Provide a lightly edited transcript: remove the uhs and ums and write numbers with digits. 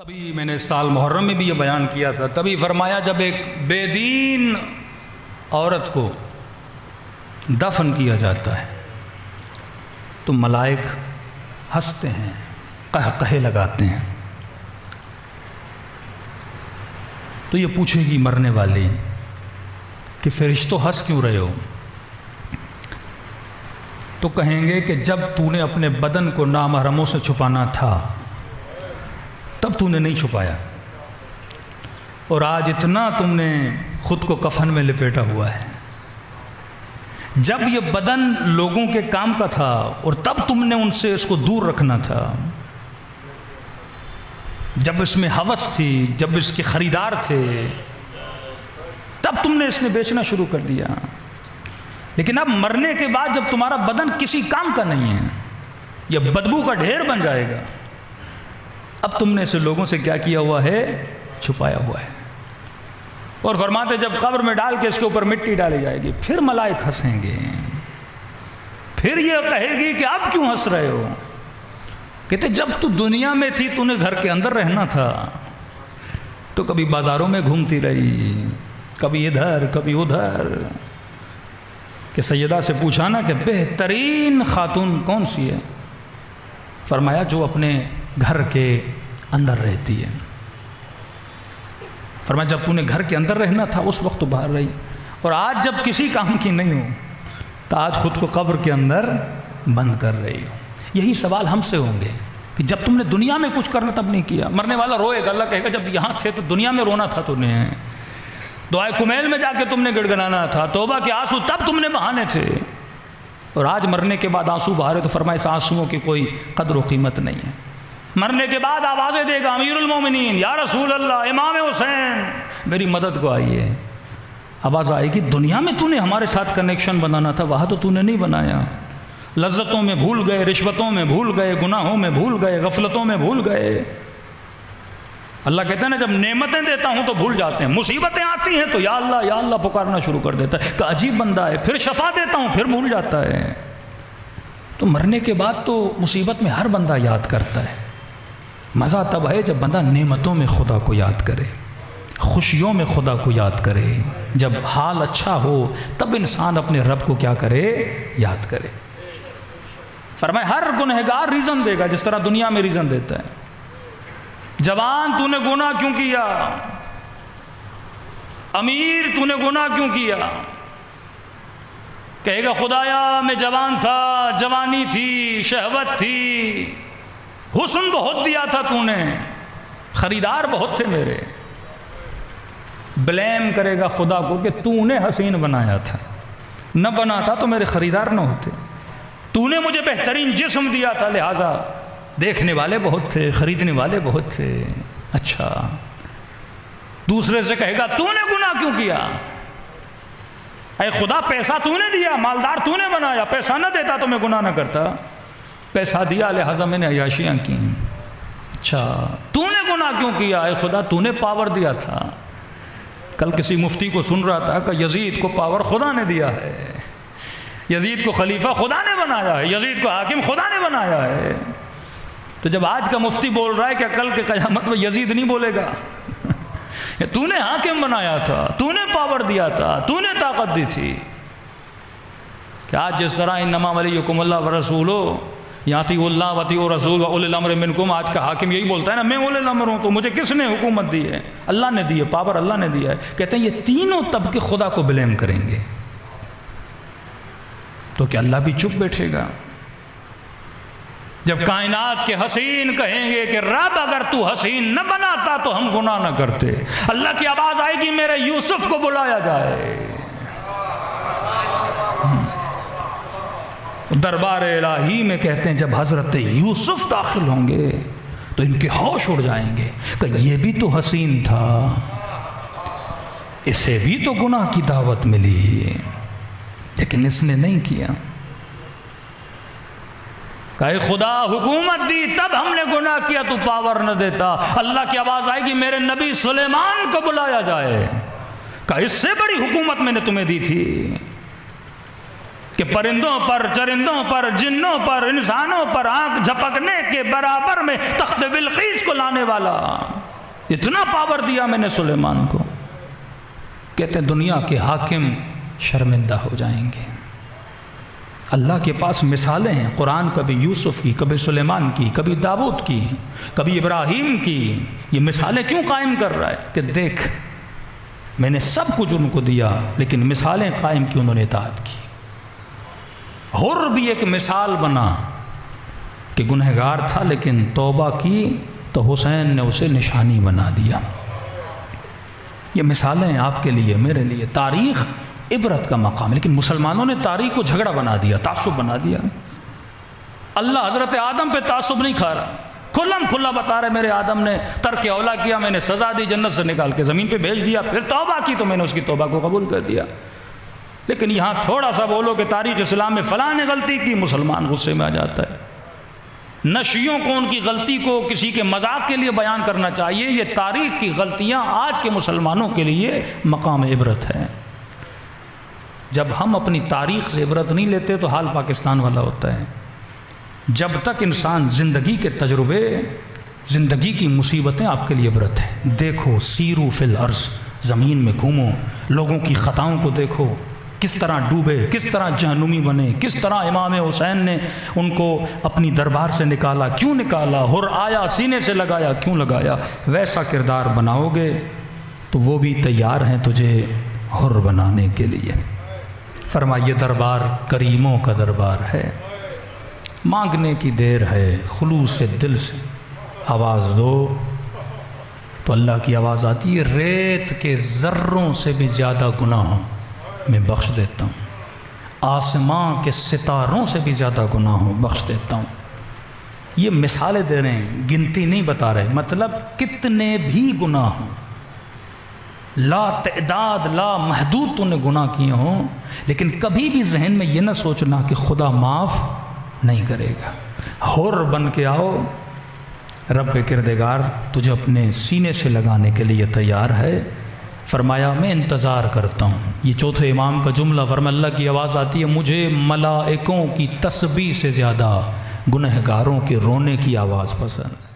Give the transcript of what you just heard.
کبھی میں نے سال محرم میں بھی یہ بیان کیا تھا، تبھی فرمایا جب ایک بے دین عورت کو دفن کیا جاتا ہے تو ملائک ہنستے ہیں، قہقہے لگاتے ہیں. تو یہ پوچھے گی مرنے والی کہ فرشتوں ہنس کیوں رہے ہو؟ تو کہیں گے کہ جب تو نے اپنے بدن کو نامحرموں سے چھپانا تھا تب تو نے نہیں چھپایا، اور آج اتنا تم نے خود کو کفن میں لپیٹا ہوا ہے. جب یہ بدن لوگوں کے کام کا تھا اور تب تم نے ان سے اس کو دور رکھنا تھا، جب اس میں ہوس تھی، جب اس کے خریدار تھے، تب تم نے اس نے بیچنا شروع کر دیا. لیکن اب مرنے کے بعد جب تمہارا بدن کسی کام کا نہیں ہے، یہ بدبو کا ڈھیر بن جائے گا، اب تم نے اسے لوگوں سے کیا کیا ہوا ہے؟ چھپایا ہوا ہے. اور فرماتے جب قبر میں ڈال کے اس کے اوپر مٹی ڈالی جائے گی پھر ملائک ہنسیں گے، پھر یہ کہے گی کہ اب کیوں ہنس رہے ہو؟ کہتے جب تو دنیا میں تھی تو نے گھر کے اندر رہنا تھا، تو کبھی بازاروں میں گھومتی رہی، کبھی ادھر کبھی ادھر. کہ سیدہ سے پوچھا نا کہ بہترین خاتون کون سی ہے؟ فرمایا جو اپنے گھر کے اندر رہتی ہے. فرمایا جب تو نے گھر کے اندر رہنا تھا اس وقت تو باہر رہی، اور آج جب کسی کام کی نہیں ہو تو آج خود کو قبر کے اندر بند کر رہی ہو. یہی سوال ہم سے ہوں گے کہ جب تم نے دنیا میں کچھ کرنا تب نہیں کیا. مرنے والا روئے گا، اللہ کہے گا جب یہاں تھے تو دنیا میں رونا تھا تو نے، دعائے کمیل میں جا کے تم نے گڑگڑانا تھا، توبہ کے آنسو تب تم نے بہانے تھے، اور آج مرنے کے بعد آنسو بہا رہے. تو فرمایا اس آنسوؤں کی کوئی قدر و قیمت نہیں ہے. مرنے کے بعد آوازیں دے گا امیر المومنین یا رسول اللہ، امام حسین میری مدد کو آئیے. آواز آئے گی دنیا میں تو نے ہمارے ساتھ کنیکشن بنانا تھا، وہاں تو نے نہیں بنایا. لذتوں میں بھول گئے، رشوتوں میں بھول گئے، گناہوں میں بھول گئے، غفلتوں میں بھول گئے. اللہ کہتا ہے نا جب نعمتیں دیتا ہوں تو بھول جاتے ہیں، مصیبتیں آتی ہیں تو یا اللہ پکارنا شروع کر دیتا ہے کہ عجیب بندہ ہے. پھر شفا دیتا ہوں پھر بھول جاتا ہے. تو مرنے کے بعد تو مصیبت میں ہر بندہ یاد کرتا ہے. مزہ تب ہے جب بندہ نعمتوں میں خدا کو یاد کرے، خوشیوں میں خدا کو یاد کرے. جب حال اچھا ہو تب انسان اپنے رب کو کیا کرے؟ یاد کرے. فرمائے ہر گنہگار ریزن دے گا جس طرح دنیا میں ریزن دیتا ہے. جوان تو نے گناہ کیوں کیا؟ امیر تو نے گناہ کیوں کیا؟ کہے گا خدایا میں جوان تھا، جوانی تھی، شہوت تھی، حسن بہت دیا تھا تو نے، خریدار بہت تھے میرے. بلیم کرے گا خدا کو کہ تو نے حسین بنایا تھا، نہ بنا تھا تو میرے خریدار نہ ہوتے. تو نے مجھے بہترین جسم دیا تھا لہٰذا دیکھنے والے بہت تھے، خریدنے والے بہت تھے. اچھا دوسرے سے کہے گا تو نے گناہ کیوں کیا؟ اے خدا پیسہ تو نے دیا، مالدار تو نے بنایا، پیسہ نہ دیتا تو میں گناہ نہ کرتا، پیسہ دیا لہٰذا میں نے عیاشیاں کی. اچھا تو نے گناہ کیوں کیا؟ اے خدا تو نے پاور دیا تھا. کل کسی مفتی کو سن رہا تھا کہ یزید کو پاور خدا نے دیا ہے، یزید کو خلیفہ خدا نے بنایا ہے، یزید کو حاکم خدا نے بنایا ہے. تو جب آج کا مفتی بول رہا ہے کہ کل کے قیامت میں یزید نہیں بولے گا تو نے حاکم بنایا تھا، تو نے پاور دیا تھا، تو نے طاقت دی تھی. کہ آج جس طرح انما ولیکم اللہ ورسولہ یاطیعوا اللہ واطیعوا الرسول واولی الامر منکم، آج کا حاکم یہی بولتا ہے نا میں اولی الامر ہوں، تو مجھے کس نے حکومت دی ہے؟ اللہ نے دی ہے، پاور اللہ نے دیا ہے. کہتے ہیں یہ تینوں طبقے خدا کو بلیم کریں گے تو کہ اللہ بھی چپ بیٹھے گا؟ جب کائنات کے حسین کہیں گے کہ رب اگر تو حسین نہ بناتا تو ہم گناہ نہ کرتے. اللہ کی آواز آئے گی میرے یوسف کو بلایا جائے. دربار الہی میں کہتے ہیں جب حضرت یوسف داخل ہوں گے تو ان کے ہوش اڑ جائیں گے کہ یہ بھی تو حسین تھا، اسے بھی تو گناہ کی دعوت ملی لیکن اس نے نہیں کیا. کہ خدا حکومت دی تب ہم نے گناہ کیا، تو پاور نہ دیتا. اللہ کی آواز آئے گی میرے نبی سلیمان کو بلایا جائے کہ اس سے بڑی حکومت میں نے تمہیں دی تھی. کہ پرندوں پر، چرندوں پر، جنوں پر، انسانوں پر آنکھ جھپکنے کے برابر میں تخت بلقیس کو لانے والا، اتنا پاور دیا میں نے سلیمان کو۔ کہتے ہیں دنیا کے حاکم شرمندہ ہو جائیں گے۔ اللہ کے پاس مثالیں ہیں، قرآن کبھی یوسف کی، کبھی سلیمان کی، کبھی داؤد کی، کبھی ابراہیم کی۔ یہ مثالیں کیوں قائم کر رہا ہے کہ دیکھ میں نے سب کچھ ان کو دیا، لیکن مثالیں قائم کی، انہوں نے اطاعت کی۔ حر بھی ایک مثال بنا کہ گنہگار تھا لیکن توبہ کی تو حسین نے اسے نشانی بنا دیا۔ یہ مثالیں آپ کے لیے، میرے لیے۔ تاریخ عبرت کا مقام ہے، لیکن مسلمانوں نے تاریخ کو جھگڑا بنا دیا، تعصب بنا دیا۔ اللہ حضرت آدم پہ تعصب نہیں کھا رہا، کھلم کھلا بتا رہے میرے آدم نے ترک اولا کیا، میں نے سزا دی، جنت سے نکال کے زمین پہ بھیج دیا، پھر توبہ کی تو میں نے اس کی توبہ کو قبول کر دیا۔ لیکن یہاں تھوڑا سا بولو کہ تاریخ اسلام میں فلاں نے غلطی کی، مسلمان غصے میں آ جاتا ہے۔ نہ شیعوں کو ان کی غلطی کو کسی کے مذاق کے لیے بیان کرنا چاہیے، یہ تاریخ کی غلطیاں آج کے مسلمانوں کے لیے مقام عبرت ہے۔ جب ہم اپنی تاریخ سے عبرت نہیں لیتے تو حال پاکستان والا ہوتا ہے۔ جب تک انسان زندگی کے تجربے، زندگی کی مصیبتیں آپ کے لیے عبرت ہیں۔ دیکھو سیرو فی الارض، زمین میں گھومو، لوگوں کی خطاؤں کو دیکھو، کس طرح ڈوبے، کس طرح جہنمی بنے، کس طرح امام حسین نے ان کو اپنی دربار سے نکالا، کیوں نکالا، حر آیا سینے سے لگایا، کیوں لگایا۔ ویسا کردار بناؤ گے تو وہ بھی تیار ہیں تجھے حر بنانے کے لیے۔ فرمائیے دربار کریموں کا دربار ہے، مانگنے کی دیر ہے، خلوص سے دل سے آواز دو تو اللہ کی آواز آتی ہے۔ ریت کے ذروں سے بھی زیادہ گناہوں میں بخش دیتا ہوں، آسمان کے ستاروں سے بھی زیادہ گناہوں بخش دیتا ہوں۔ یہ مثالیں دے رہے ہیں، گنتی نہیں بتا رہے، مطلب کتنے بھی گناہ ہوں، لا تعداد لا محدود تو نے گناہ کیے ہوں، لیکن کبھی بھی ذہن میں یہ نہ سوچنا کہ خدا معاف نہیں کرے گا۔ حر بن کے آؤ، رب کردگار تجھے اپنے سینے سے لگانے کے لیے تیار ہے۔ فرمایا میں انتظار کرتا ہوں۔ یہ چوتھے امام کا جملہ، فرمایا اللہ کی آواز آتی ہے، مجھے ملائکوں کی تسبیح سے زیادہ گنہگاروں کے رونے کی آواز پسند ہے۔